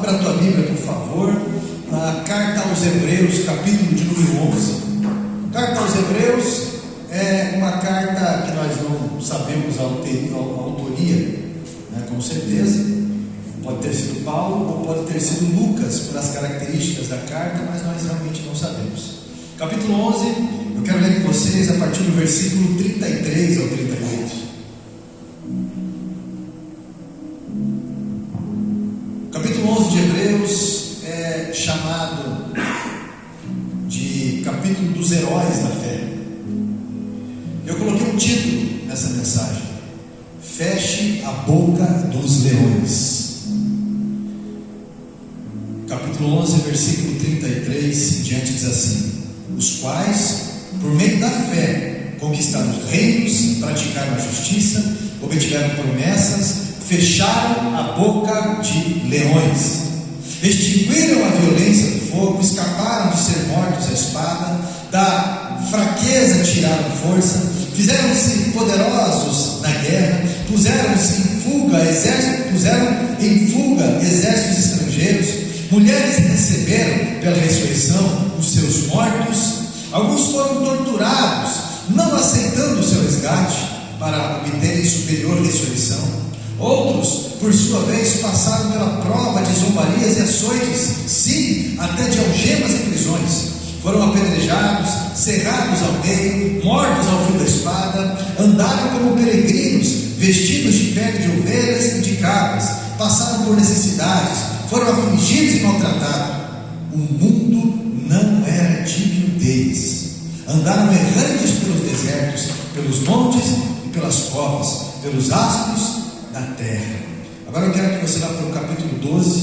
Abra a tua Bíblia, por favor, na Carta aos Hebreus, capítulo de número 11. Carta aos Hebreus é uma carta que nós não sabemos a autoria, né, com certeza. Pode ter sido Paulo ou pode ter sido Lucas, pelas características da carta, mas nós realmente não sabemos. Capítulo 11, eu quero ler com vocês a partir do versículo 33 ao 38. Capítulo 11 de Hebreus é chamado de capítulo dos heróis da fé. Eu coloquei um título nessa mensagem: Feche a boca dos leões. Capítulo 11, versículo 33 em diante diz assim: os quais, por meio da fé, conquistaram os reinos, praticaram a justiça, obtiveram promessas, fecharam a boca de leões, extinguiram a violência do fogo, escaparam de ser mortos à espada, da fraqueza tiraram força, fizeram-se poderosos na guerra, puseram em fuga exércitos estrangeiros, mulheres receberam pela ressurreição os seus mortos, alguns foram torturados, não aceitando o seu resgate para obterem superior ressurreição. Outros, por sua vez, passaram pela prova de zombarias e açoites, sim, até de algemas e prisões. Foram apedrejados, cerrados ao meio, mortos ao fio da espada, andaram como peregrinos, vestidos de pele de ovelhas e de cabras, passaram por necessidades, foram afligidos e maltratados. O mundo não era digno deles. Andaram errantes pelos desertos, pelos montes e pelas covas, pelos astros da terra. Agora eu quero que você vá para o capítulo 12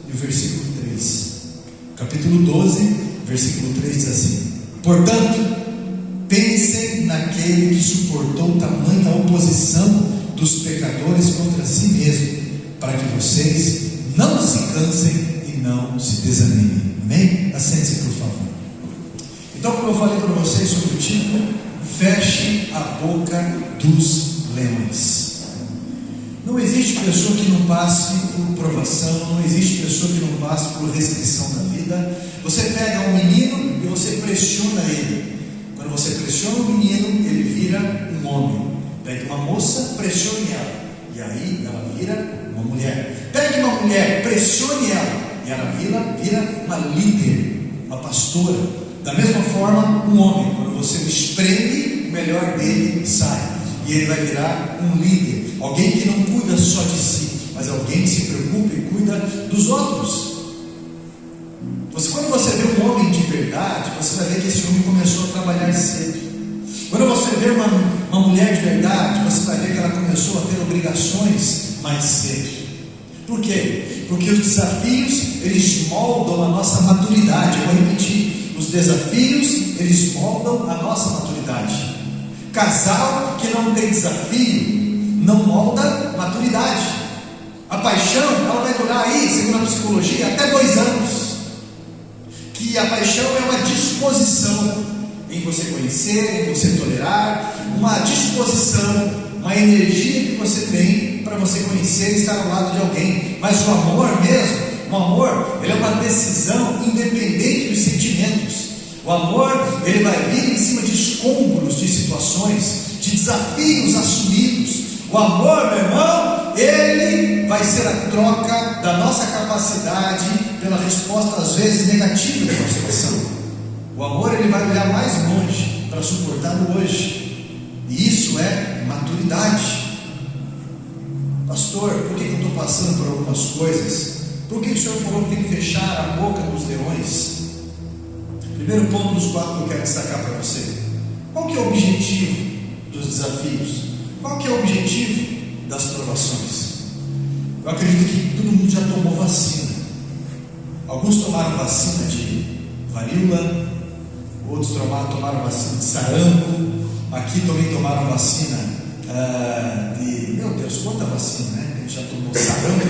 e o versículo 3. Capítulo 12, versículo 3 diz assim: portanto, pensem naquele que suportou tamanha oposição dos pecadores contra si mesmo, para que vocês não se cansem e não se desanimem. Amém? Assente-se, por favor. Então, como eu falei para vocês sobre o título, feche a boca dos leões. Não existe pessoa que não passe por provação, não existe pessoa que não passe por restrição da vida. Você pega um menino e você pressiona ele. Quando você pressiona o menino, ele vira um homem. Pega uma moça, pressione ela, e aí ela vira uma mulher. Pegue uma mulher, pressione ela, e ela vira uma líder, uma pastora. Da mesma forma, um homem, quando você o espreme, o melhor dele sai, e ele vai virar um líder, alguém que não cuida só de si, mas alguém que se preocupa e cuida dos outros. Quando você vê um homem de verdade, você vai ver que esse homem começou a trabalhar cedo. Quando você vê uma mulher de verdade, você vai ver que ela começou a ter obrigações mais cedo. Por quê? Porque os desafios, eles moldam a nossa maturidade. Eu vou repetir: os desafios, eles moldam a nossa maturidade. Casal que não tem desafio não molda maturidade. A paixão, ela vai durar aí, segundo a psicologia, até 2 anos. Que a paixão é uma disposição em você conhecer, em você tolerar, uma disposição, uma energia que você tem para você conhecer e estar ao lado de alguém. Mas o amor mesmo, o amor, ele é uma decisão independente dos sentimentos. O amor, ele vai vir em cima de escombros, de situações, de desafios assumidos. O amor, meu irmão, ele vai ser a troca da nossa capacidade pela resposta, às vezes, negativa de uma situação. O amor, ele vai olhar mais longe para suportar o hoje. E isso é maturidade. Pastor, por que eu estou passando por algumas coisas? Por que o Senhor falou que tem que fechar a boca dos leões? Primeiro ponto dos 4 que eu quero destacar para você: qual que é o objetivo dos desafios? Qual que é o objetivo das provações? Eu acredito que todo mundo já tomou vacina. Alguns tomaram vacina de varíola, outros tomaram vacina de sarampo. Aqui também tomaram vacina de... Meu Deus, quanta vacina, né? A gente já tomou sarampo.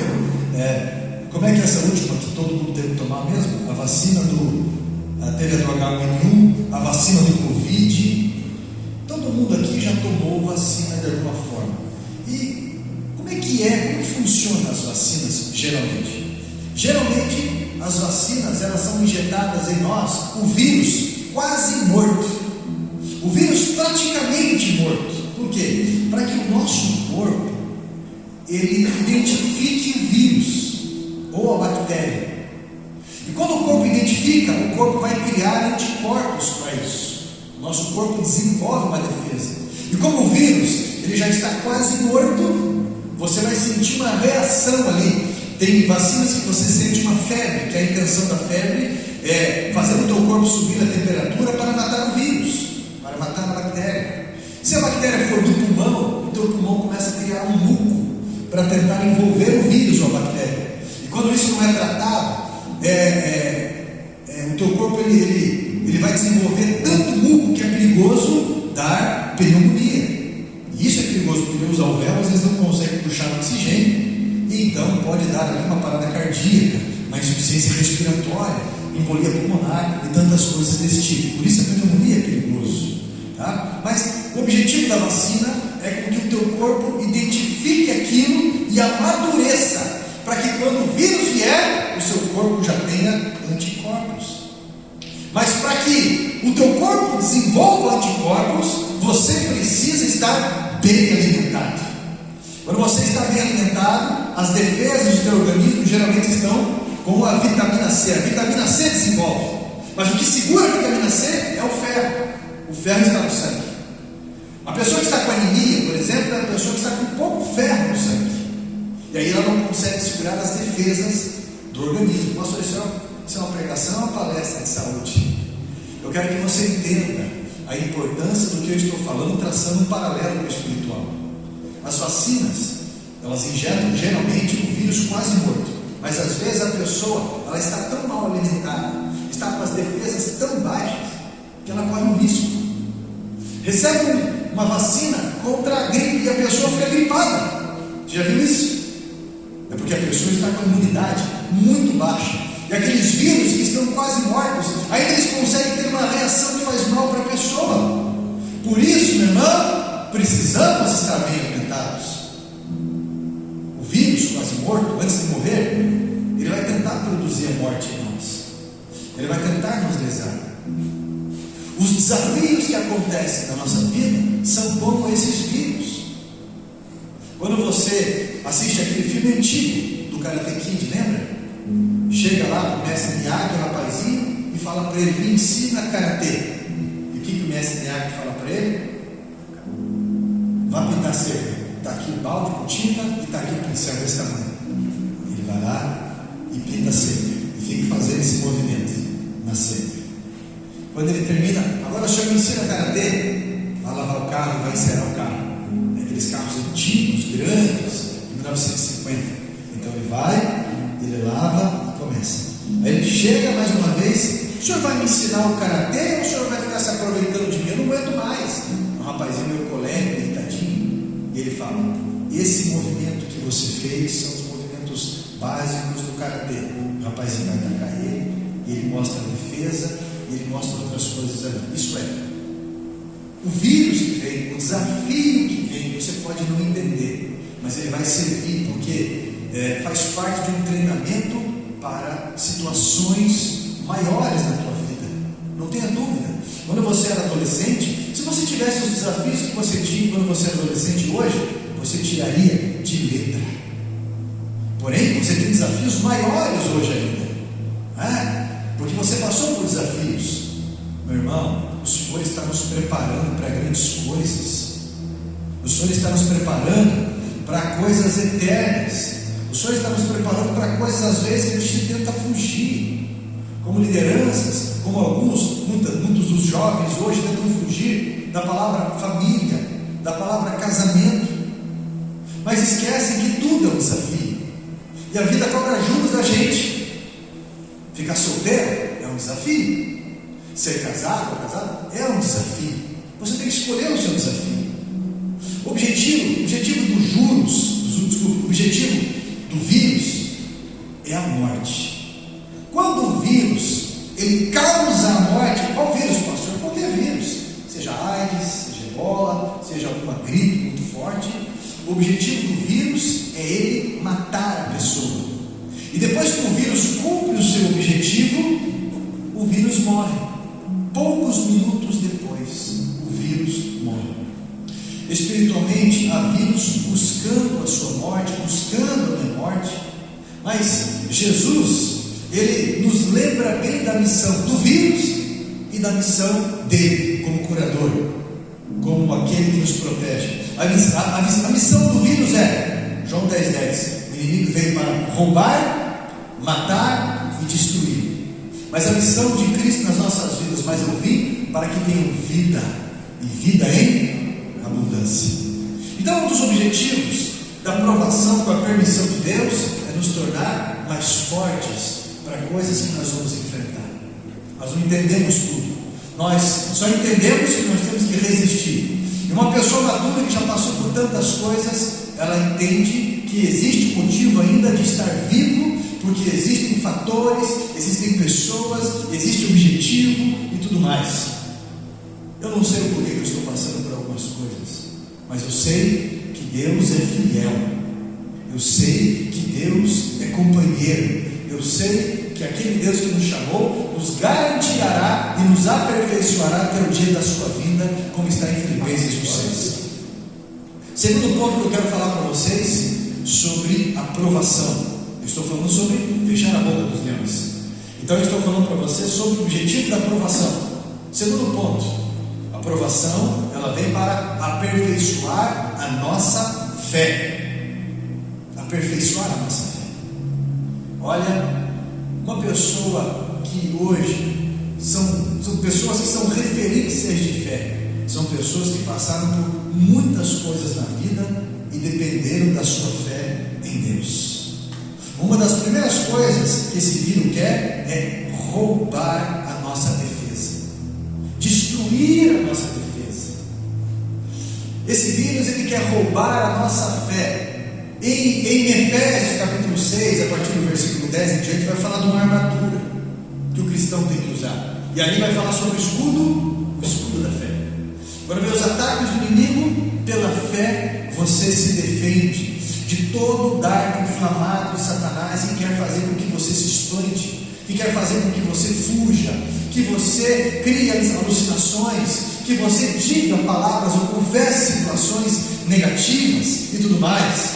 Como é que é essa última que todo mundo teve que tomar mesmo? A vacina teve a do H1N1, a vacina do Covid. Todo mundo aqui já tomou vacina de alguma forma. E como é que funcionam as vacinas geralmente? Geralmente as vacinas, elas são injetadas em nós, o vírus quase morto, o vírus praticamente morto. Por quê? Para que o nosso corpo ele identifique o vírus ou a bactéria. E quando o corpo identifica, o corpo vai criar anticorpos para isso. O nosso corpo desenvolve uma defesa. E como o vírus ele já está quase morto, você vai sentir uma reação ali. Tem vacinas que você sente uma febre, que a intenção da febre é fazer o teu corpo subir a temperatura para matar o vírus, para matar a bactéria. Se a bactéria for do pulmão, o teu pulmão começa a criar um muco para tentar envolver o vírus ou a bactéria. E quando isso não é tratado, o teu corpo ele vai desenvolver tanto muco que é perigoso dar pneumonia. E isso é perigoso porque os alvéolos eles não conseguem puxar oxigênio e então pode dar ali uma parada cardíaca, uma insuficiência respiratória, embolia pulmonar e tantas coisas desse tipo. Por isso a pneumonia é perigoso, tá? Mas o objetivo da vacina é que o teu corpo identifique aquilo e amadureça, para que quando o vírus vier, o seu corpo já tenha anticorpos. Mas para que o teu corpo desenvolva anticorpos, você precisa estar bem alimentado. Quando você está bem alimentado, as defesas do teu organismo geralmente estão com a vitamina C. A vitamina C desenvolve, mas o que segura a vitamina C é o ferro. O ferro está no sangue. A pessoa que está com anemia, por exemplo, é a pessoa que está com pouco ferro no sangue. E aí ela não consegue segurar as defesas do organismo. Pastor, isso é uma pregação, uma palestra de saúde. Eu quero que você entenda a importância do que eu estou falando, traçando um paralelo com o espiritual. As vacinas, elas injetam geralmente o vírus quase morto, mas às vezes a pessoa ela está tão mal alimentada, está com as defesas tão baixas, que ela corre um risco. Recebe uma vacina contra a gripe e a pessoa fica gripada. Já viu isso? É porque a pessoa está com a imunidade muito baixa. E aqueles vírus que estão quase mortos, ainda eles conseguem ter uma reação que faz mal para a pessoa. Por isso, meu irmão, precisamos estar bem alimentados. O vírus quase morto, antes de morrer, ele vai tentar produzir a morte em nós. Ele vai tentar nos lesar. Os desafios que acontecem na nossa vida são como esses vírus. Quando você assiste aquele filme antigo do Karate Kid, lembra? Chega lá para o mestre Miyagi, o rapazinho, e fala para ele: me ensina karatê. E o que o mestre Miyagi fala para ele? Vá pintar cerca. Está aqui o balde com tinta e está aqui o pincel desse tamanho. Ele vai lá e pinta a cerca e fica fazendo esse movimento na cerca. Quando ele termina, agora o senhor me ensina karatê. Vai lavar o carro e vai encerar o carro. Aqueles carros antigos, grandes, de 1950. Então ele vai, ele lava e começa. Aí ele chega mais uma vez: o senhor vai me ensinar o karatê ou o senhor vai ficar se aproveitando de mim? Eu não aguento mais. Um rapazinho meio colérico, irritadinho, e ele fala: esse movimento que você fez são os movimentos básicos do karatê. O rapazinho vai atacar ele, e ele mostra a defesa, e ele mostra outras coisas ali. Isso é, o vírus que vem, o desafio que vem, você pode não entender, mas ele vai servir porque faz parte de um treinamento para situações maiores na tua vida. Não tenha dúvida. Quando você era adolescente, se você tivesse os desafios que você tinha quando você era adolescente hoje, você tiraria de letra. Porém, você tem desafios maiores hoje ainda, porque você passou por desafios. Meu irmão, o Senhor está nos preparando para grandes coisas. O Senhor está nos preparando para coisas eternas. O Senhor está nos preparando para coisas às vezes que a gente tenta fugir, como lideranças, como muitos dos jovens hoje tentam fugir da palavra família, da palavra casamento, mas esquecem que tudo é um desafio, e a vida cobra juros da gente. Ficar solteiro é um desafio, ser casado ou casado é um desafio. Você tem que escolher o seu desafio. O objetivo dos juros, o objetivo do vírus é a morte. Quando o vírus ele causa a morte, qual vírus, pastor? Qualquer vírus, seja AIDS, seja ebola, seja alguma gripe muito forte, o objetivo do vírus é ele matar a pessoa. E depois que o vírus vírus morre. Poucos minutos depois, o vírus morre. Espiritualmente, há vírus buscando a sua morte, buscando a minha morte. Mas Jesus, Ele nos lembra bem da missão do vírus e da missão dele, como curador, como aquele que nos protege. A missão do vírus é, João 10:10, o inimigo veio para roubar, matar e destruir. Mas a missão de Cristo nas nossas vidas, mas eu vim para que tenham vida, e vida em abundância. Então, um dos objetivos da aprovação com a permissão de Deus é nos tornar mais fortes para coisas que nós vamos enfrentar. Nós não entendemos tudo, nós só entendemos que nós temos que resistir. E uma pessoa madura que já passou por tantas coisas, ela entende que existe motivo ainda de estar vivo, porque existem fatores, existem pessoas, existe objetivo e tudo mais. Eu não sei o porquê que eu estou passando por algumas coisas, mas eu sei que Deus é fiel, eu sei que Deus é companheiro, eu sei que aquele Deus que nos chamou nos garantirá e nos aperfeiçoará até o dia da sua vinda, como está em Filipenses 2:6. Segundo ponto que eu quero falar para vocês, sobre aprovação. Eu estou falando sobre fechar a boca dos leões. Então eu estou falando para vocês sobre o objetivo da aprovação. Segundo ponto, a aprovação, ela vem para aperfeiçoar a nossa fé. Aperfeiçoar a nossa fé. Olha, uma pessoa que hoje são pessoas que são referências de fé, são pessoas que passaram por muitas coisas na vida e dependeram da sua fé em Deus. Uma das primeiras coisas que esse vírus quer é roubar a nossa defesa, destruir a nossa defesa. Esse vírus, ele quer roubar a nossa fé. Em Efésios capítulo 6, a partir do versículo 10 em diante, vai falar de uma armadura que o cristão tem que usar. E ali vai falar sobre o escudo da fé. Agora vê os ataques do inimigo. Pela fé você se defende de todo dardo inflamado de Satanás, que quer fazer com que você se espante, que quer fazer com que você fuja, que você crie alucinações, que você diga palavras ou confesse situações negativas e tudo mais.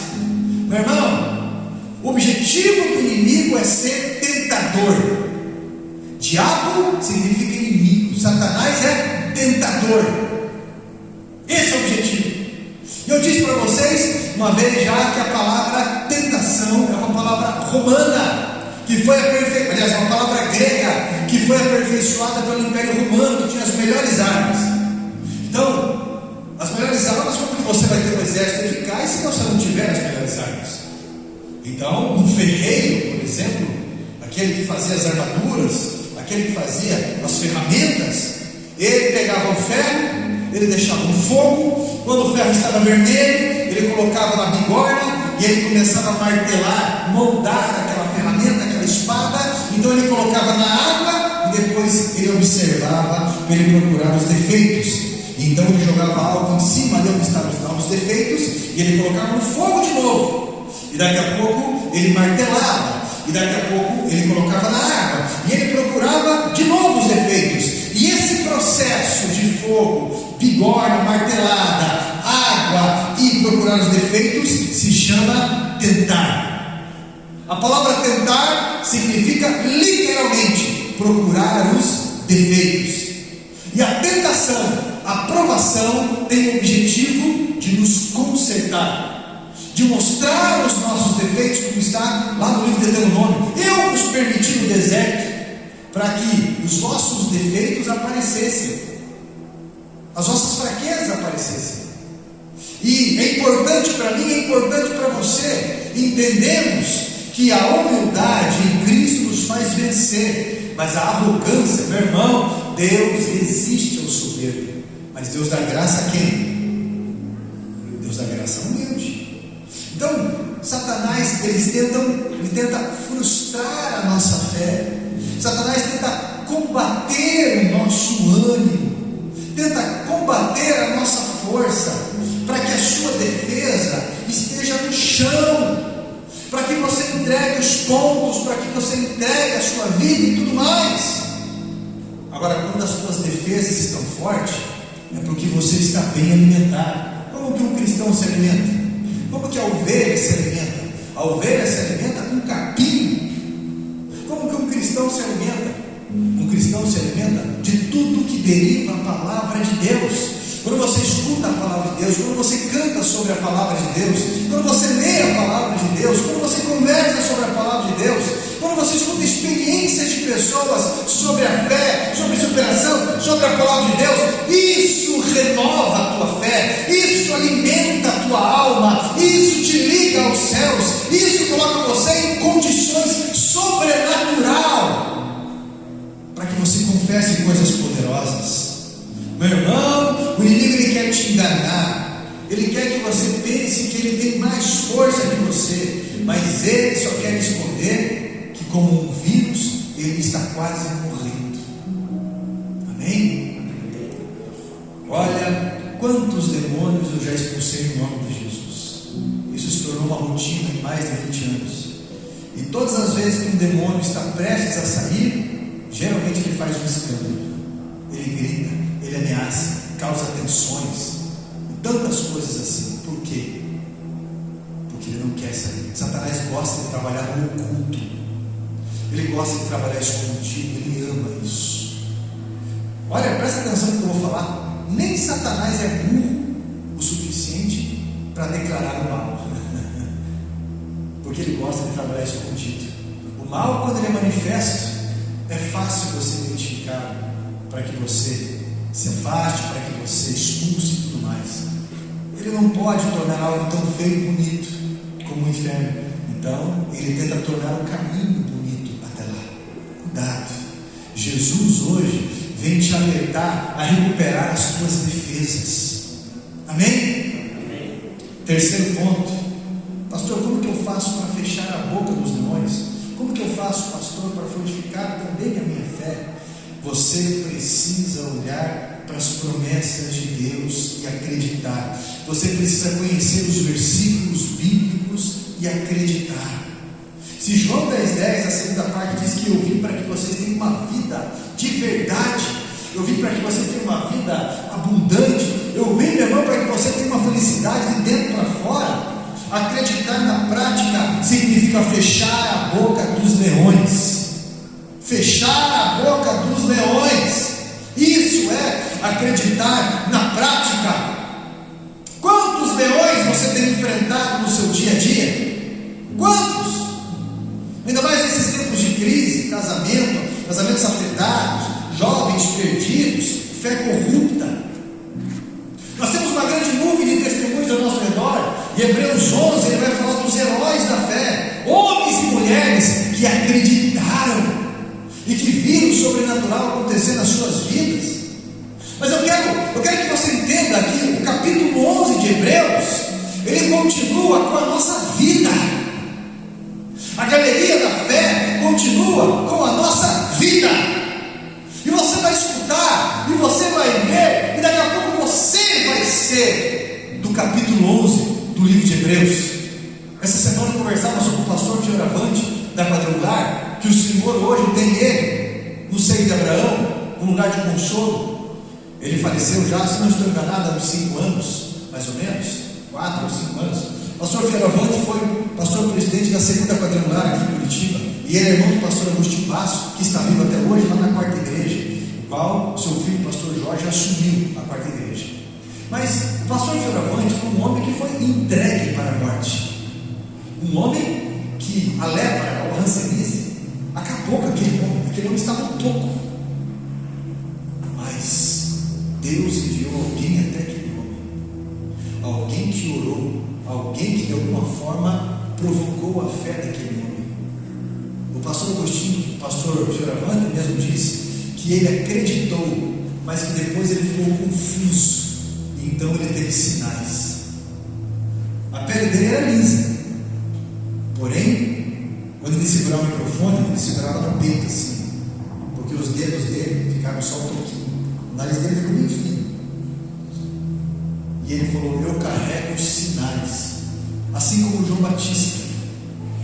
Meu irmão, o objetivo do inimigo é ser tentador. Diabo significa inimigo, Satanás é tentador. Esse é o objetivo. E eu disse para vocês uma vez já que a palavra tentação é uma palavra romana, que foi aliás, uma palavra grega, que foi aperfeiçoada pelo Império Romano, que tinha as melhores armas. Então, as melhores armas, como que você vai ter um exército eficaz se você não tiver as melhores armas? Então, um ferreiro, por exemplo, aquele que fazia as armaduras, aquele que fazia as ferramentas, ele pegava o ferro, ele deixava no fogo, quando o ferro estava vermelho, ele colocava na bigorna e ele começava a martelar, moldar aquela ferramenta, aquela espada. Então ele colocava na água e depois ele observava para ele procurar os defeitos. Então ele jogava algo em cima de onde estavam os defeitos e ele colocava no fogo de novo. E daqui a pouco ele martelava, e daqui a pouco ele colocava na água e ele procurava de novo os defeitos. E esse processo de fogo, bigorna, martelada, água e procurar os defeitos se chama tentar. A palavra tentar significa literalmente procurar os defeitos. E a tentação, a provação, tem o objetivo de nos consertar, de mostrar os nossos defeitos, como está lá no livro de Deuteronômio. Eu vos permiti no deserto para que os vossos defeitos aparecessem, as vossas fraquezas aparecessem. E é importante para mim, é importante para você entendermos que a humildade em Cristo nos faz vencer, mas a arrogância, meu irmão, Deus resiste ao soberbo, mas Deus dá graça a quem? Deus dá graça ao humilde. Então, Satanás, ele tenta frustrar a nossa fé. Satanás tenta combater o nosso ânimo, tenta combater a nossa força, para que a sua defesa esteja no chão, para que você entregue os pontos, para que você entregue a sua vida e tudo mais. Agora, quando as tuas defesas estão fortes, é porque você está bem alimentado. Como que um cristão se alimenta? Como que a ovelha se alimenta? A ovelha se alimenta com capim. Como que um cristão se alimenta? Um cristão se alimenta de tudo que deriva a palavra de Deus. Quando você escuta a palavra de Deus, quando você canta sobre a palavra de Deus, quando você lê a palavra de Deus, quando você conversa sobre a palavra de Deus, quando você escuta experiências de pessoas sobre a fé, sobre superação, sobre a palavra de Deus, isso renova a tua fé, isso alimenta a tua alma, isso te liga aos céus, isso coloca você em condições sobrenatural para que você confesse coisas poderosas. Meu irmão, o inimigo ele quer te enganar, ele quer que você pense que ele tem mais força que você, mas ele só quer esconder que, como um vírus, ele está quase morrendo. Amém? Olha, quantos demônios eu já expulsei em nome de Jesus. Isso se tornou uma rotina em mais de 20 anos. E todas as vezes que um demônio está prestes a sair, geralmente ele faz um escândalo, ele grita, ele ameaça, causa tensões e tantas coisas assim. Por quê? Porque ele não quer sair. Satanás gosta de trabalhar no oculto, ele gosta de trabalhar escondido, ele ama isso. Olha, presta atenção no que eu vou falar. Nem Satanás é burro o suficiente para declarar o mal, porque ele gosta de trabalhar escondido. O mal, quando ele é manifesto, é fácil você identificar, para que você se afaste, para que você expulse e tudo mais. Ele não pode tornar algo tão feio e bonito como o inferno. Então ele tenta tornar o caminho bonito até lá. Cuidado. Jesus hoje vem te alertar a recuperar as tuas defesas. Amém? Amém. Terceiro ponto. Pastor, como que eu faço para fechar a boca dos demônios? Como que eu faço, pastor, para fortificar também a minha fé? Você precisa olhar para as promessas de Deus e acreditar. Você precisa conhecer os versículos bíblicos e acreditar. Se João 10,10, a segunda parte, diz que eu vim para que vocês tenham uma vida de verdade, eu vim para que você tenha uma vida abundante, eu vim, meu irmão, para que você tenha uma felicidade de dentro para fora. Acreditar na prática significa fechar a boca dos leões. Fechar a boca dos leões. Isso é acreditar na prática. Quantos leões você tem enfrentado no seu dia a dia? Quantos? Ainda mais nesses tempos de crise, casamentos afetados, jovens perdidos, fé corrupta. Nós temos uma grande nuvem de testemunhos ao nosso redor. E Hebreus 11, ele vai falar dos heróis da fé, homens e mulheres que acreditaram e que viram o sobrenatural acontecer nas suas vidas. Mas eu quero que você entenda aqui, o capítulo 11 de Hebreus, ele continua com a nossa vida. A galeria da fé continua com a nossa vida. E você vai escutar, e você vai ver, e daqui a pouco você vai ser do capítulo 11 do livro de Hebreus. Essa semana eu conversava sobre o pastor Fioravante da Quadrangular, que o Senhor hoje tem ele no seio de Abraão, um lugar de consolo. Ele faleceu já, se não estou enganado, há uns 5 anos, mais ou menos, 4 ou 5 anos. O pastor Fioravante foi pastor presidente da segunda Quadrangular aqui em Curitiba, e ele é irmão do pastor Agostinho Basso, que está vivo até hoje lá na quarta igreja, o qual seu filho, o pastor Jorge, assumiu a quarta igreja. Mas o pastor Fioravante foi um homem que foi entregue para a morte, um homem que a lepra, o hanseníase, acabou com aquele homem estava um toco, mas Deus enviou alguém até aquele homem, alguém que orou, alguém que de alguma forma provocou a fé daquele homem. O pastor Agostinho, o pastor Fioravante mesmo disse que ele acreditou, mas que depois ele ficou confuso, e então ele teve sinais. A pele dele era lisa, porém, quando ele segurava o microfone, ele segurava no peito assim, porque os dedos dele ficaram só um pouquinho, o nariz dele ficou bem fino. E ele falou: eu carrego os sinais, assim como João Batista,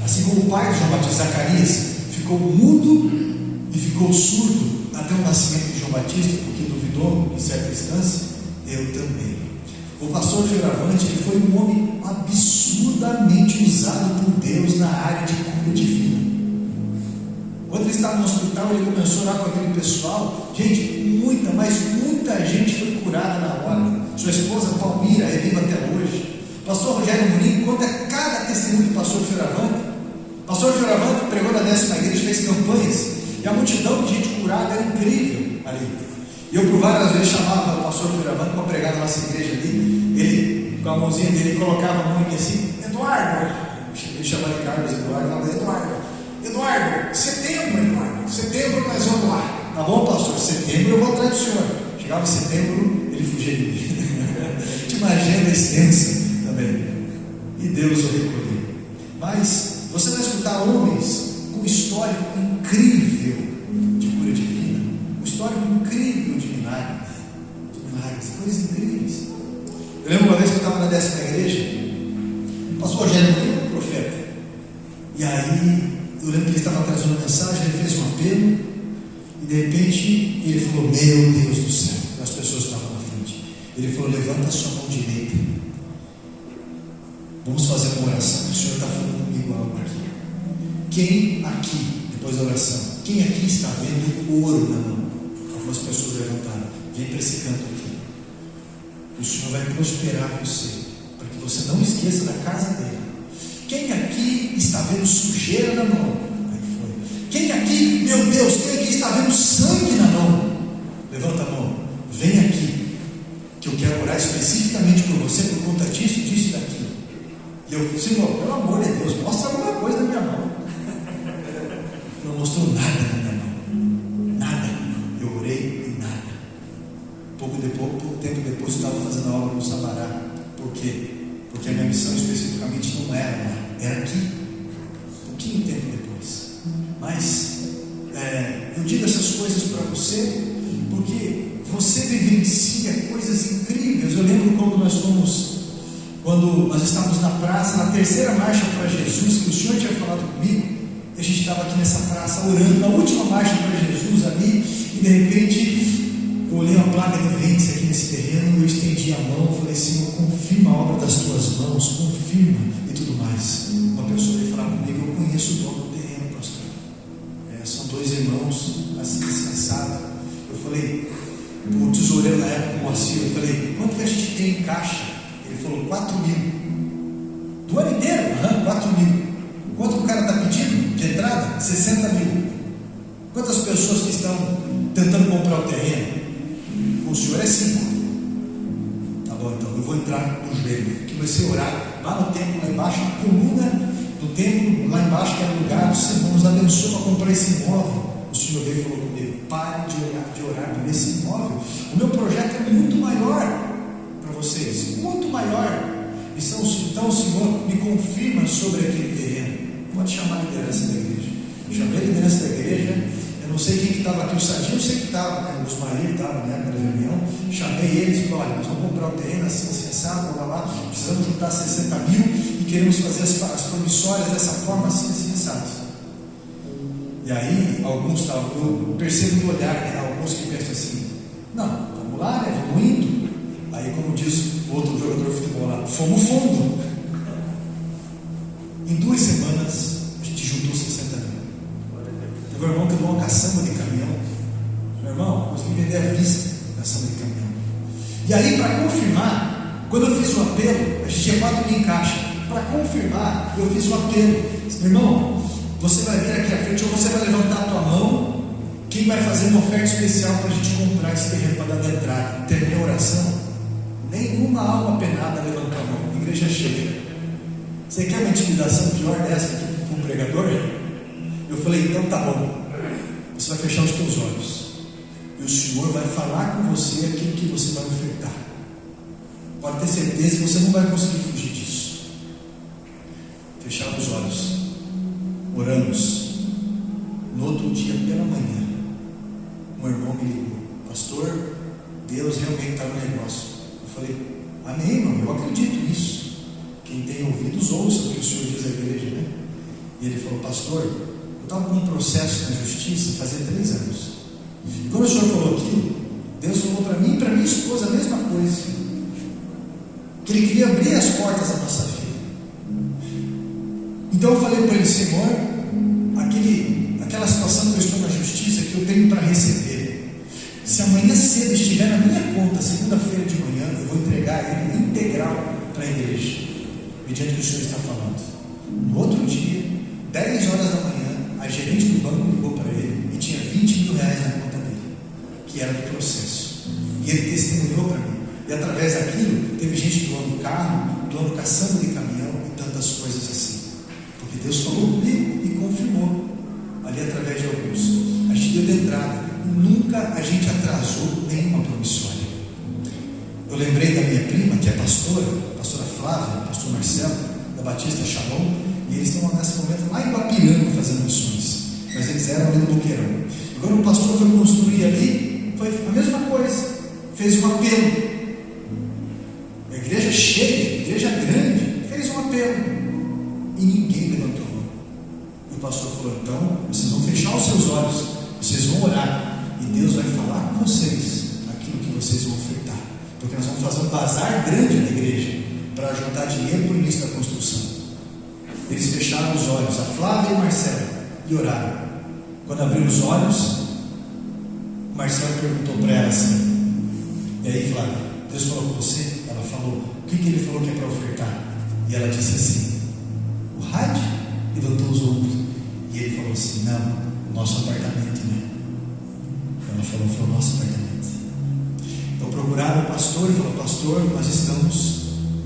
assim como o pai de João Batista, Zacarias, ficou mudo e ficou surdo até o nascimento de João Batista, porque duvidou em certa instância, eu também. O pastor Fioravante, ele foi um homem absurdamente usado por Deus na área de cura divina. Quando ele estava no hospital, ele começou a orar com aquele pessoal. Gente, muita gente foi curada na hora. Sua esposa Palmira é viva até hoje. Pastor Rogério Mourinho conta cada testemunho do pastor Fioravante. Pastor Fioravante pregou na 10ª igreja, fez campanhas, e a multidão de gente curada era incrível ali. E eu por várias vezes chamava o pastor Fioravante para pregar na nossa igreja ali. Ele, com a mãozinha dele, colocava a mão em mim assim: Eduardo, ele chamava de Carlos Eduardo, Eduardo, setembro nós vamos lá. Tá bom, pastor? Setembro eu vou atrás do senhor. Chegava em setembro, ele fugia de mim. Tinha uma agenda extensa também. E Deus o recolheu. Mas você vai escutar homens com um histórico incrível de cura divina, um histórico incrível de milagres, coisas incríveis. Eu lembro uma vez que eu estava na 10ª igreja, o pastor Rogério Mourinho, um profeta, e aí eu lembro que ele estava trazendo uma mensagem, ele fez um apelo, e de repente ele falou: meu Deus do céu, as pessoas estavam na frente. Ele falou: levanta a sua mão direita, vamos fazer uma oração, o Senhor está falando comigo algo aqui. Quem aqui, depois da oração, quem aqui está vendo ouro na mão? Algumas pessoas levantaram. Vem para esse canto aqui. O Senhor vai prosperar você, para que você não esqueça da casa dele. Quem aqui está vendo sujeira na mão? Aí foi. Quem aqui, meu Deus, quem aqui está vendo sangue na mão? Levanta a mão. Vem aqui, que eu quero orar especificamente por você, por conta disso, disso e daquilo. E eu, Senhor, pelo amor de Deus, mostra alguma coisa na minha mão. Não mostrou nada na minha mão. Nada. Eu orei e nada. Pouco tempo depois eu estava fazendo a obra no Sabará. Por quê? Porque a minha missão especificamente não era lá, era aqui. Pouquinho tempo depois. Mas eu digo essas coisas para você porque você vivencia coisas incríveis. Eu lembro quando nós estávamos na praça, na terceira marcha para Jesus, que o Senhor tinha falado comigo. A gente estava aqui nessa praça orando, na última marcha para Jesus ali, e de repente eu olhei uma placa de ventes aqui nesse terreno, eu estendi a mão, falei: Senhor, confirma a obra das tuas mãos, confirma e tudo mais. Uma pessoa veio falar comigo: eu conheço o dono do terreno, pastor. São 2 irmãos, assim, assado. Eu falei, o tesoureiro na época, o Moacir, eu falei: quanto que a gente tem em caixa? Ele falou: 4 mil. Do ano inteiro? 4 mil. Quanto o cara está pedindo de entrada? 60 mil. Quantas pessoas que estão tentando comprar o terreno? O senhor é 5. Tá bom, então eu vou entrar no joelho, que vai ser orar lá no templo, lá embaixo, a coluna do templo, lá embaixo, que era o lugar do Senhor, nos abençoa para comprar esse imóvel. O senhor veio e falou comigo: pare de orar por esse imóvel. O meu projeto é muito maior para vocês, muito maior. Então o Senhor me confirma sobre aquele terreno. Pode chamar a liderança da igreja. Eu chamei a liderança da igreja. Eu não sei quem que estava aqui, o Sadinho eu sei que estava, né? Os maridos estavam na época da reunião. Chamei eles e falei: olha, nós vamos comprar o terreno assim, assado, lá, precisamos juntar 60 mil e queremos fazer as promissórias dessa forma, assim, assado. E aí, alguns estavam, eu percebo no olhar, né? Alguns que pensam assim: não, vamos lá, né? Vamos indo. Aí, como diz o outro jogador de futebol lá, fomos fundo. Em 2 semanas, a gente juntou 60 mil. Teve um irmão que deu uma caçamba de caminhão. Meu irmão, consegui vender à vista caçamba de caminhão. E aí, para confirmar, quando eu fiz o apelo, a gente tinha 4 mil em caixa. Para confirmar, eu fiz o apelo. Meu irmão, você vai vir aqui à frente, ou você vai levantar a tua mão. Quem vai fazer uma oferta especial para a gente comprar esse terreno para dar de entrada? Terminei a oração. Nenhuma alma penada levantou a mão. Igreja cheia. Você quer uma intimidação pior dessa aqui com o pregador? Eu falei: então tá bom. Você vai fechar os teus olhos. E o Senhor vai falar com você aquilo que você vai ofertar. Pode ter certeza que você não vai conseguir fugir disso. Fecharam os olhos. Oramos. No outro dia, pela manhã, um irmão me ligou: pastor, Deus realmente está no negócio. Eu falei: amém, irmão, eu acredito nisso. Quem tem ouvidos, ouça o que o Senhor diz à igreja, né? E ele falou: pastor, eu estava com um processo na justiça fazia 3 anos. E quando o Senhor falou aquilo, Deus falou para mim e para minha esposa a mesma coisa, que Ele queria abrir as portas da nossa vida. Então eu falei para Ele: Senhor, aquela situação que eu estou na justiça, que eu tenho para receber, se amanhã cedo estiver na minha conta, segunda-feira de manhã, eu vou entregar ele integral para a igreja, mediante o que o Senhor está falando. No outro dia, 10 horas da manhã, a gerente do banco ligou para ele e tinha 20 mil reais na conta dele, que era do processo. E ele testemunhou para mim. E através daquilo, teve gente doando carro, doando caçamba de caminhão e tantas coisas assim. Porque Deus falou comigo e confirmou, ali através de alguns. A gente deu de entrada. Nunca a gente atrasou nenhuma promissória. Eu lembrei da minha prima, que é pastora Flávia, pastor Marcelo, da Batista Shalom, e eles estão nesse momento lá em Guapiranga fazendo missões, mas eles eram ali no Boqueirão. E quando o pastor foi construir ali, foi a mesma coisa, fez um apelo. A igreja cheia, a igreja grande, fez um apelo, e ninguém levantou a mão. E o pastor falou: então, vocês vão fechar os seus olhos, vocês vão orar, e Deus vai falar com vocês aquilo que vocês vão ofertar, porque nós vamos fazer um bazar grande na igreja para juntar dinheiro para o início da construção. Eles fecharam os olhos, a Flávia e o Marcelo, e oraram. Quando abriram os olhos, o Marcelo perguntou para ela assim: e aí, Flávia, Deus falou com você? Ela falou: o que ele falou que é para ofertar? E ela disse assim: o rádio? Levantou os ombros, e ele falou assim: não, o nosso apartamento, né? Ela falou: foi o nosso apartamento. Então procuraram o pastor e falou: pastor, nós estamos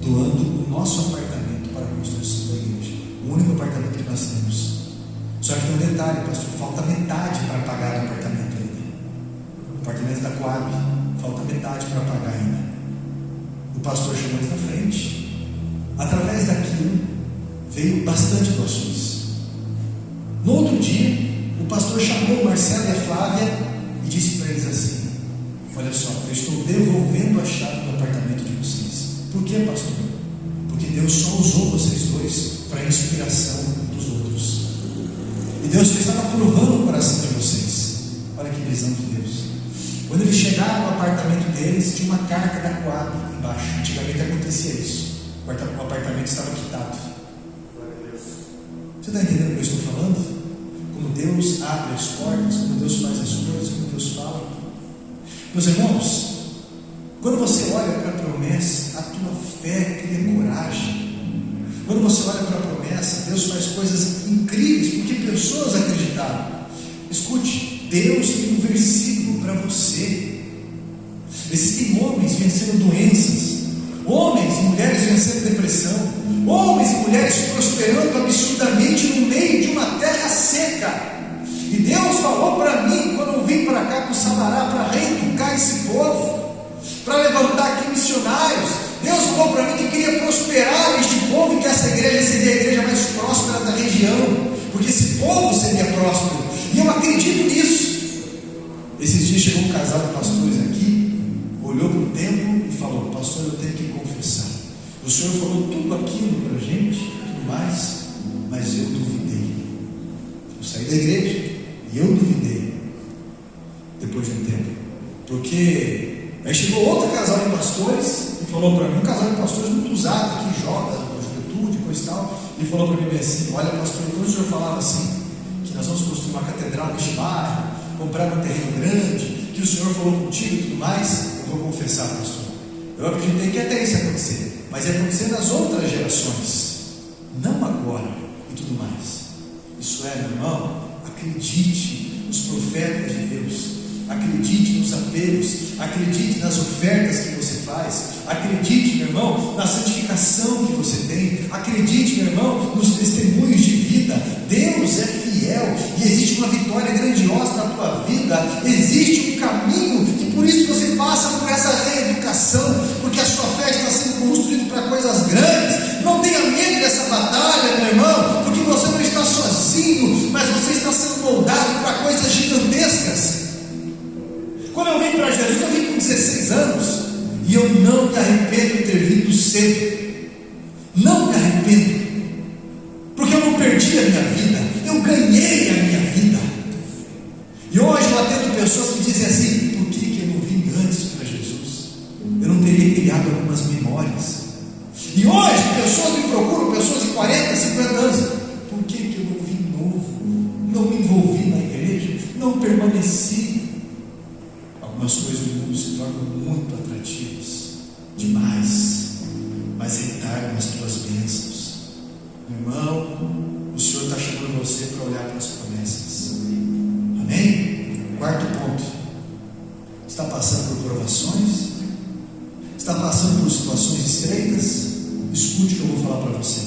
doando o nosso apartamento para a construção da igreja, o único apartamento que nós temos. Só que tem um detalhe, pastor: falta metade para pagar o apartamento ainda. O apartamento da Coab, falta metade para pagar ainda. O pastor chamou eles na frente. Através daquilo veio bastante doações. No outro dia, o pastor chamou o Marcelo e a Flávia e disse para eles assim: olha só, eu estou devolvendo a chave do apartamento de vocês. Por que, pastor? Porque Deus só usou vocês dois para a inspiração dos outros, e Deus estava provando o coração de vocês. Olha que visão de Deus. Quando eles chegaram no apartamento deles, tinha uma carta da Coab embaixo. Antigamente acontecia isso, o apartamento estava quitado. Você está entendendo o que eu estou falando? Como Deus abre as portas, como Deus faz as coisas, como Deus fala. Meus irmãos, quando você olha para a promessa, a tua fé cria coragem. Quando você olha para a promessa, Deus faz coisas incríveis, porque pessoas acreditaram. Escute, Deus tem um versículo para você. Existem homens vencendo doenças, homens e mulheres vencendo depressão, homens e mulheres prosperando absurdamente no meio de uma terra seca. E Deus falou para mim, quando eu vim para cá para o Sabará, para reeducar esse povo, para levantar aqui missionários. Deus falou para mim que queria prosperar este povo, e que essa igreja seria a igreja mais próspera da região, porque esse povo seria próspero, e eu acredito nisso. Esses dias chegou um casal de pastores aqui, olhou para o templo e falou: pastor, eu tenho que confessar, o senhor falou tudo aquilo para a gente, tudo mais, mas eu duvidei. Eu saí da igreja e eu duvidei depois de um tempo, porque aí chegou outro casal de pastores e falou para mim, um casal de pastores muito usado aqui, jovem, juventude, coisa e tal, e falou para mim assim: olha, pastor, quando o senhor falava assim, que nós vamos construir uma catedral neste bairro, comprar um terreno grande, que o senhor falou contigo e tudo mais, eu vou confessar, pastor, eu acreditei que até isso ia acontecer, mas ia acontecer nas outras gerações, não agora, e tudo mais. Isso é, meu irmão, acredite nos profetas de Deus, acredite nos apelos, acredite nas ofertas que você faz, acredite, meu irmão, na santificação que você tem, acredite, meu irmão, nos testemunhos de vida. Deus é fiel, e existe uma vitória grandiosa na tua vida, existe um caminho, e por isso você passa por essa reeducação, porque a sua fé está sendo construída para coisas grandes. Não tenha medo dessa batalha, meu irmão, porque você não está sozinho, mas você está sendo moldado para coisas gigantescas. Quando eu vim para Jesus, eu vim com 16 anos, e eu não me arrependo de ter vindo cedo, não me arrependo, porque eu não perdi a minha vida, eu ganhei a minha vida. E hoje eu atendo pessoas que dizem assim: por que eu não vim antes para Jesus? Eu não teria criado algumas memórias. E hoje pessoas me procuram, pessoas de 40, 50 anos: por que eu não vim novo? Não me envolvi na igreja, não permaneci. Algumas coisas do mundo se tornam muito atrativas demais, mas retardam as tuas bênçãos. Meu irmão, o Senhor está chamando você para olhar para as promessas. Amém? Quarto ponto: está passando por provações? Está passando por situações estreitas? Escute o que eu vou falar para você.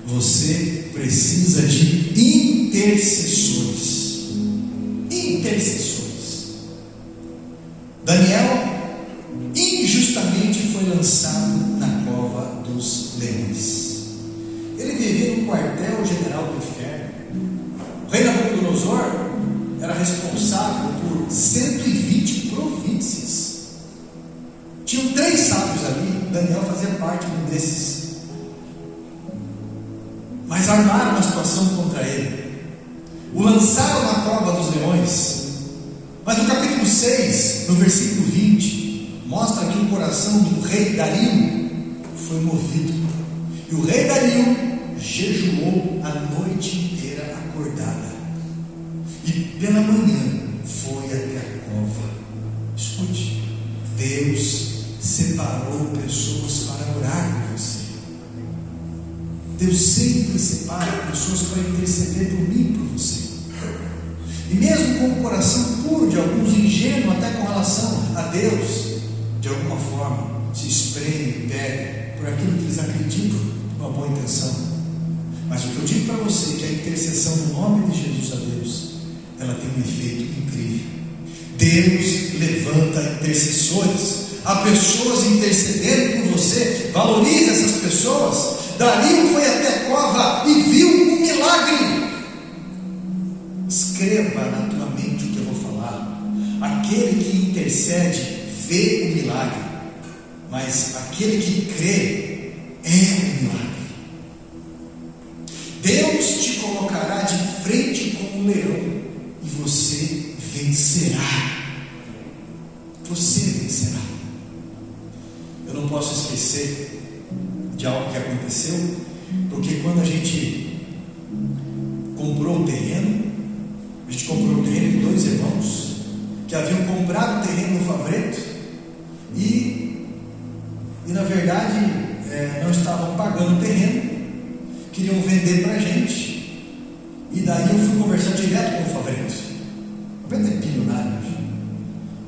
Você precisa de intercessores. Intercessores. Daniel injustamente foi lançado na cova dos leões. Ele vivia no quartel-general do inferno. O rei Nabucodonosor era responsável por 120 províncias. Tinham 3 sábios ali, Daniel fazia parte de um desses. Mas armaram uma situação contra ele. O lançaram na cova dos leões. Mas no capítulo 6, no versículo 20, mostra que o coração do rei Dario foi movido. E o rei Dario jejuou a noite inteira acordada. E pela manhã foi até a cova. Escute, Deus separou pessoas para orar por você. Deus sempre separa pessoas para interceder por mim e por você. E mesmo com o coração puro de alguns, ingênuo até com relação a Deus, de alguma forma se espreme e pede por aquilo que eles acreditam, com uma boa intenção. Mas o que eu digo para você é que a intercessão no nome de Jesus a Deus, ela tem um efeito incrível. Deus levanta intercessores. Há pessoas intercedendo por você. Valorize essas pessoas. Dario foi até a cova e viu um milagre. Escreva na tua mente o que eu vou falar. Aquele que intercede vê o milagre, mas aquele que crê é o milagre. Deus te colocará de frente com um leão e você vencerá. Você vencerá. Eu não posso esquecer de algo que aconteceu, porque quando a gente comprou o terreno, a gente comprou o terreno de 2 irmãos que haviam comprado o terreno no Favreto e na verdade não estavam pagando o terreno, queriam vender para a gente. E daí eu fui conversar direto com o Favreto. O Favreto é bilionário.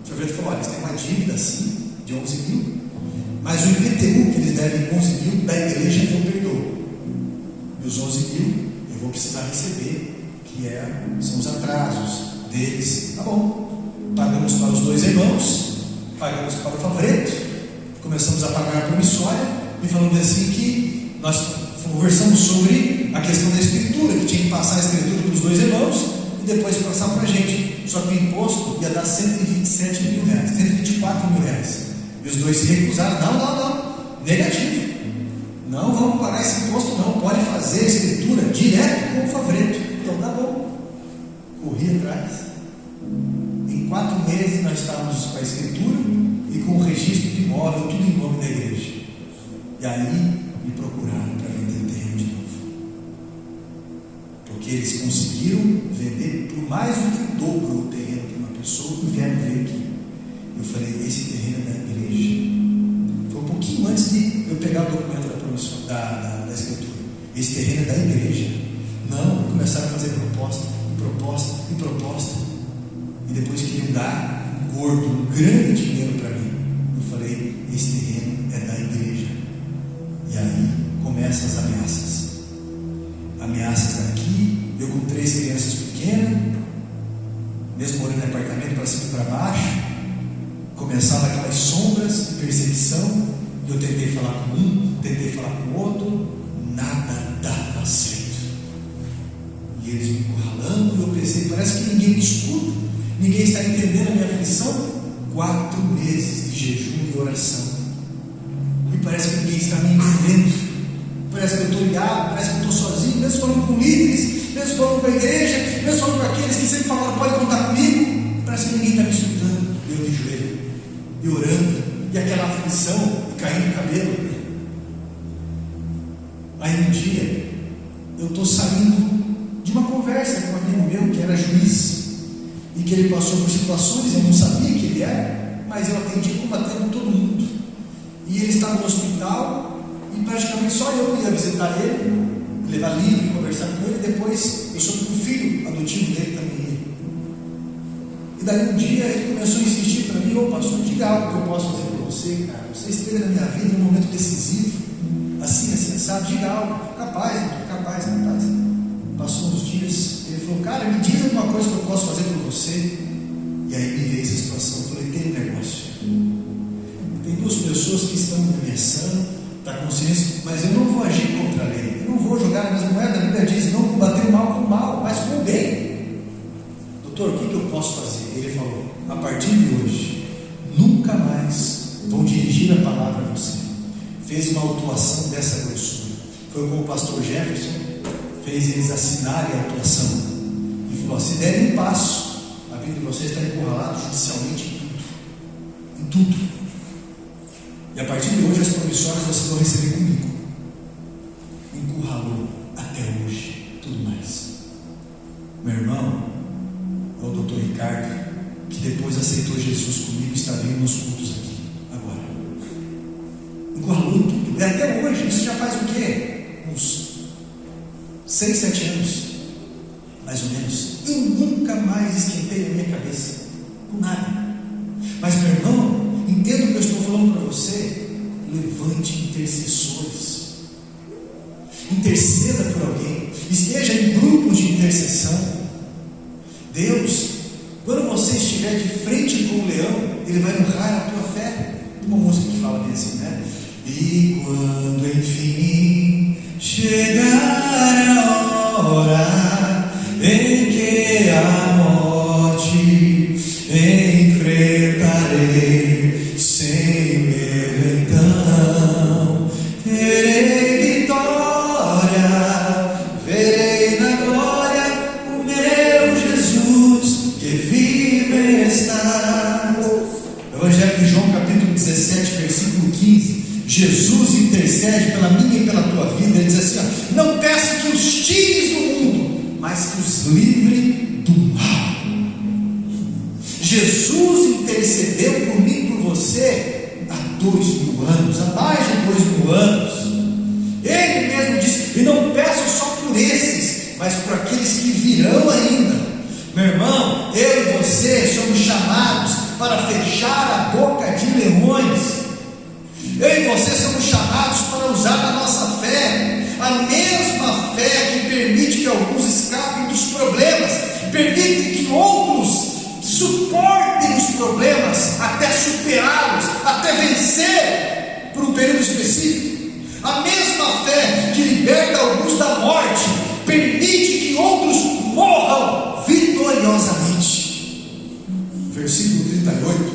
O Favreto falou: olha, eles têm uma dívida assim de 11 mil, mas o IPTU que eles devem 11 mil da igreja eu perdoo, e os 11 mil eu vou precisar receber, que são os atrasos deles. Tá bom, pagamos para os 2 irmãos, pagamos para o Favreto, começamos a pagar a promissória, e falando assim que nós conversamos sobre a questão da escritura, que tinha que passar a escritura para os 2 irmãos e depois passar para a gente. Só que o imposto ia dar 127 mil reais, 124 mil reais. E os 2 se recusaram: não, negativo, não vamos pagar esse imposto, não, pode fazer a escritura direto com o Favreto. Então tá bom, corri atrás. Em 4 meses nós estávamos com a escritura e com o registro de imóvel, tudo em nome da igreja. E aí me procuraram para vender o terreno de novo, porque eles conseguiram vender por mais do que o dobro o terreno para uma pessoa e vieram ver aqui. Eu falei: esse terreno é da igreja. Foi um pouquinho antes de eu pegar o documento da escritura. Esse terreno é da igreja. Não, começaram a fazer proposta. E depois queriam dar um grande dinheiro para mim. Eu falei: esse terreno é da igreja. E aí começam as ameaças. Ameaças daqui, eu com 3 crianças pequenas, mesmo morando em apartamento para cima e para baixo. Começavam aquelas sombras de perseguição. E eu tentei falar com um, tentei falar com o outro, nada dava certo. E eles me encurralando, e eu pensei: parece que ninguém me escuta, ninguém está entendendo a minha aflição. 4 meses de jejum e oração, e parece que ninguém está me entendendo. Parece que eu estou ligado, parece que eu estou sozinho, mesmo falando com líderes, mesmo falando com a igreja, mesmo falando com aqueles que sempre falaram: pode contar comigo. e orando, e aquela aflição, e caindo o cabelo. Aí um dia, eu estou saindo de uma conversa com um amigo meu que era juiz, e que ele passou por situações, eu não sabia que ele era, mas eu atendi combatendo todo mundo, e ele estava no hospital, e praticamente só eu ia visitar ele, levar livro, conversar com ele. Depois eu soube que o filho adotivo dele também ia. E daí um dia ele começou a insistir para mim: ô pastor, diga algo que eu posso fazer por você, cara, você esteve na minha vida em um momento decisivo, assim, sabe, diga algo. Capaz. Passou uns dias, ele falou: cara, me diz alguma coisa que eu posso fazer por você. E aí me veio essa situação. Eu falei: tem um negócio, tem duas pessoas que estão começando, está consciência, mas eu não vou agir contra a lei, eu não vou jogar na mesma moeda. A Bíblia diz: não combater o mal com o mal, mas com o bem. Doutor, o que eu posso fazer? Ele falou: a partir de hoje, nunca mais vou dirigir a palavra a você. Fez uma autuação dessa grossura. Foi como o pastor Jefferson fez eles assinarem a autuação, e falou: se derem um passo, a vida de vocês está encurralada judicialmente em tudo. E a partir de hoje as promissórias vocês vão receber comigo. Encurralou até hoje tudo mais. Meu irmão é o doutor Ricardo, que depois aceitou Jesus comigo, está vindo nos cultos aqui agora. Encurralou tudo, e até hoje. Isso já faz o quê? Uns 6, 7 anos, mais ou menos. Eu nunca mais esquentei a minha cabeça com nada. Mas meu irmão, entenda o que eu estou falando para você. Levante intercessores, interceda por alguém, esteja em grupos de intercessão. Deus, quando você estiver de frente com o leão, Ele vai honrar a tua fé. Tem uma música que fala bem assim, né? E quando enfim chegar a hora em que a morte enfrentarei sem medo, então terei vitória, verei na glória o meu Jesus que vive está. Evangelho de João, capítulo 17, versículo 15. Jesus intercede pela minha e pela tua vida. Ele diz assim: ó, não peço que os tires do mundo, mas que os livre do mal. Jesus intercedeu por mim e por você há 2000 anos, há mais de 2000 anos. Ele mesmo disse: e não peço só por esses, mas por aqueles que virão ainda. Meu irmão, eu e você somos chamados para fechar a boca de leões. Eu e você somos chamados para usar a nossa fé, a mesma fé que permite que alguns escapem dos problemas, permite que outros suportem os problemas até superá-los, até vencer por um período específico. A mesma fé que liberta alguns da morte, permite que outros morram vitoriosamente. Versículo 38: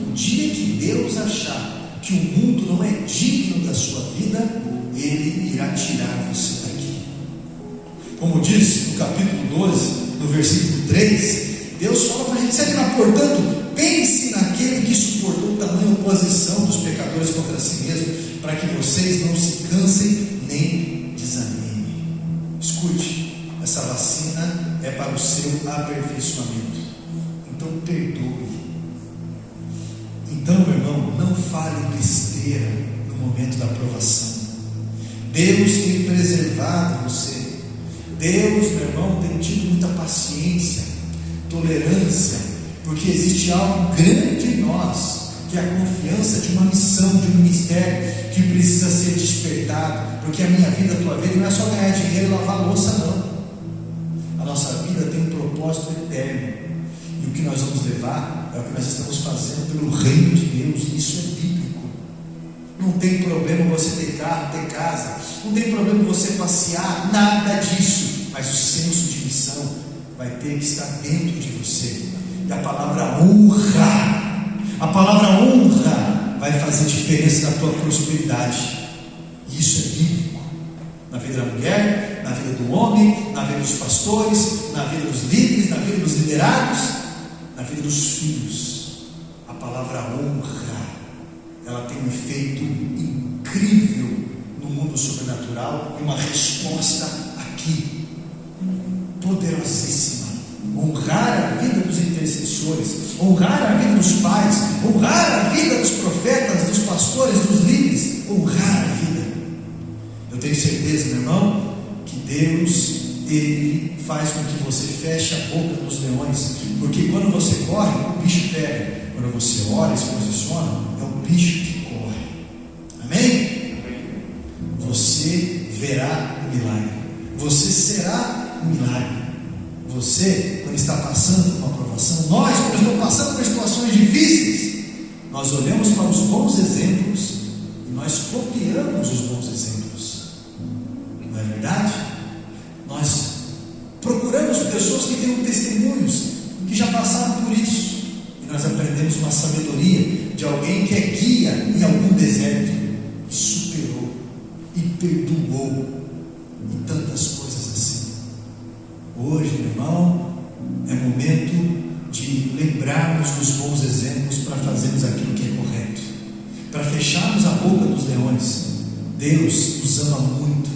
o dia que Deus achar que o mundo não é digno da sua vida, Ele irá tirar você daqui. Como diz no capítulo 12, no versículo 3, Deus fala para a gente se animar. Portanto, pense naquele que suportou tamanha oposição dos pecadores contra si mesmo, para que vocês não se cansem nem desanimem. Escute, essa vacina é para o seu aperfeiçoamento. Então perdoe. Então, meu irmão, não fale besteira no momento da provação. Deus tem preservado você. Deus, meu irmão, tem tido muita paciência, tolerância, porque existe algo grande em nós, que é a confiança de uma missão, de um ministério que precisa ser despertado. Porque a minha vida, a tua vida, não é só ganhar dinheiro e lavar louça, não. A nossa vida tem um propósito eterno, e o que nós vamos levar é o que nós estamos fazendo pelo reino de Deus. Isso é bíblico. Não tem problema você ter carro, ter casa, não tem problema você passear, nada disso, mas o senso de missão vai ter que estar dentro de você. E a palavra honra vai fazer diferença na tua prosperidade. E isso é bíblico, na vida da mulher, na vida do homem, na vida dos pastores, na vida dos líderes, na vida dos liderados, na vida dos filhos. A palavra honra, ela tem um efeito incrível no mundo sobrenatural e uma resposta aqui poderosíssima. Honrar a vida dos intercessores, honrar a vida dos pais, honrar a vida dos profetas, dos pastores, dos líderes, honrar a vida. Eu tenho certeza, meu irmão, que Deus, Ele faz com que você feche a boca dos leões, porque quando você corre, o bicho pega. Quando você ora e se posiciona, é o bicho que corre. Amém? Você verá o milagre. Você será o milagre. Você, quando está passando por uma provação, nós, quando estamos passando por situações difíceis, nós olhamos para os bons exemplos e nós copiamos os bons exemplos. Não é verdade? Nós procuramos pessoas que tenham testemunhos, que já passaram por isso, e nós aprendemos uma sabedoria de alguém que é guia em algum deserto, e superou, e perdoou, e tantas coisas assim. Hoje, meu irmão, é momento de lembrarmos dos bons exemplos para fazermos aquilo que é correto, para fecharmos a boca dos leões. Deus nos ama muito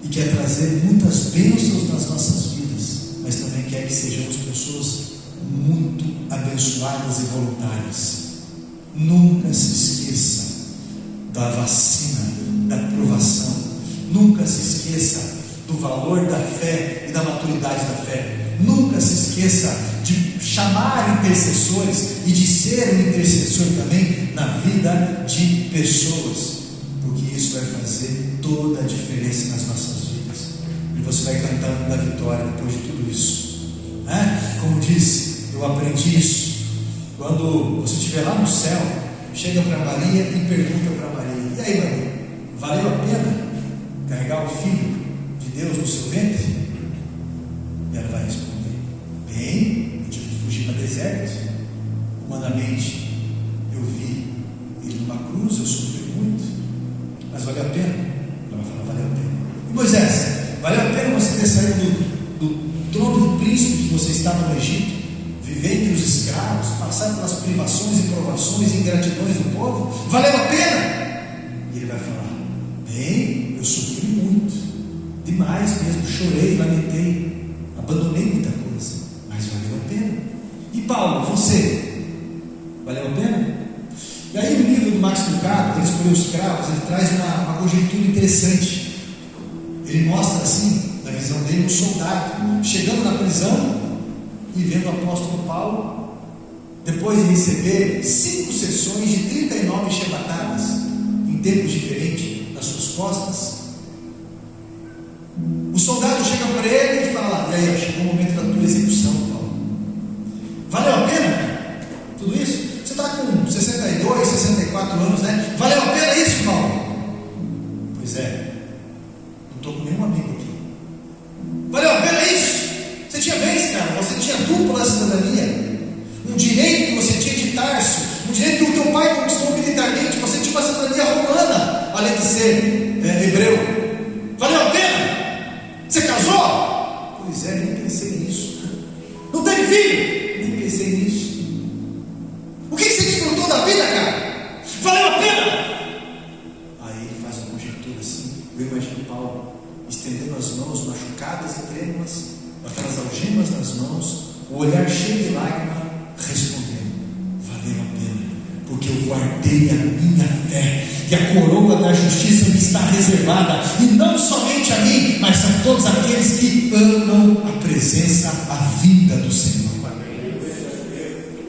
e quer trazer muitas bênçãos nas nossas vidas, mas também quer que sejamos pessoas muito abençoadas e voluntárias. Nunca se esqueça da vacina, da provação. Nunca se esqueça do valor da fé e da maturidade da fé. Nunca se esqueça de chamar intercessores e de ser um intercessor também na vida de pessoas, porque isso vai fazer toda a diferença nas nossas vidas. E você vai cantando da vitória depois de tudo isso. Como disse, eu aprendi isso. Quando você estiver lá no céu, chega para Maria e pergunta para Maria: e aí, Maria, valeu a pena carregar o Filho de Deus no seu ventre? E ela vai responder: bem, eu tive que fugir para o deserto, humanamente eu vi ele numa cruz, eu sofri muito, mas valeu a pena? Ela vai falar: valeu a pena. E Moisés, valeu a pena você ter saído do trono do príncipe que você estava no Egito, viver entre os escravos, passar pelas privações e provações e ingratidões do povo? Valeu a pena? E ele vai falar: bem, eu sofri muito, demais mesmo, chorei, lamentei, abandonei muita coisa, mas valeu a pena. E Paulo, você, valeu a pena? E aí o livro do Max Lucado, ele escolheu os escravos, ele traz uma conjectura interessante. Ele mostra assim, na visão dele, um soldado chegando na prisão e vendo o apóstolo Paulo, depois de receber 5 sessões de 39 chibatadas em tempos diferentes nas suas costas. O soldado chega para ele e fala: e aí, chegou o momento da tua execução, Paulo. Valeu a pena tudo isso? Você está com 62, 64 anos, né? Valeu a pena isso, Paulo? Pois é, não estou com nenhum amigo aqui. Valeu a pena isso? Você tinha bens, cara, você tinha dupla cidadania, um direito que você tinha de Tarso, um direito que o teu pai conquistou militarmente, você tinha uma cidadania romana, além de ser hebreu. Valeu a pena? Você casou? Pois é, nem pensei nisso. Não teve filho? Nem pensei nisso. O que você desfrutou da vida, cara? Valeu a pena? Aí ele faz uma conjectura assim. Eu imagino Paulo estendendo as mãos machucadas e trêmulas, aquelas algemas nas mãos, o olhar cheio de lágrima, respondendo: valeu a pena, porque eu guardei a minha fé, e a coroa da justiça me está reservada, e não somente a mim, mas a todos aqueles que amam a presença, a vida do Senhor.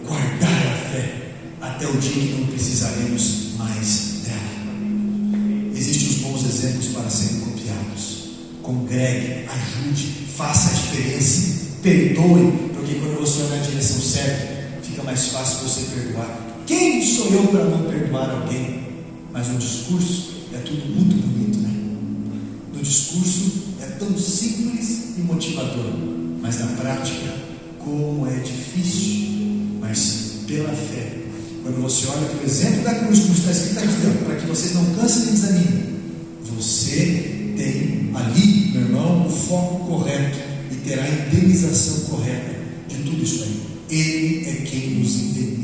Guardar a fé até o dia que não precisaremos mais dela. Existem os bons exemplos para serem copiados. Congregue, ajude, faça a diferença, perdoe, porque quando você vai na direção certa, fica mais fácil você perdoar. Quem sou eu para não perdoar alguém? Mas no discurso é tudo muito bonito, né? No discurso é tão simples e motivador, mas na prática, como é difícil. Mas pela fé, quando você olha para o exemplo da cruz, como está escrito aqui, para que vocês não cansem nem desanimem, você tem ali, meu irmão, o foco correto e terá a indenização correta de tudo isso aí. Ele é quem nos indeniza.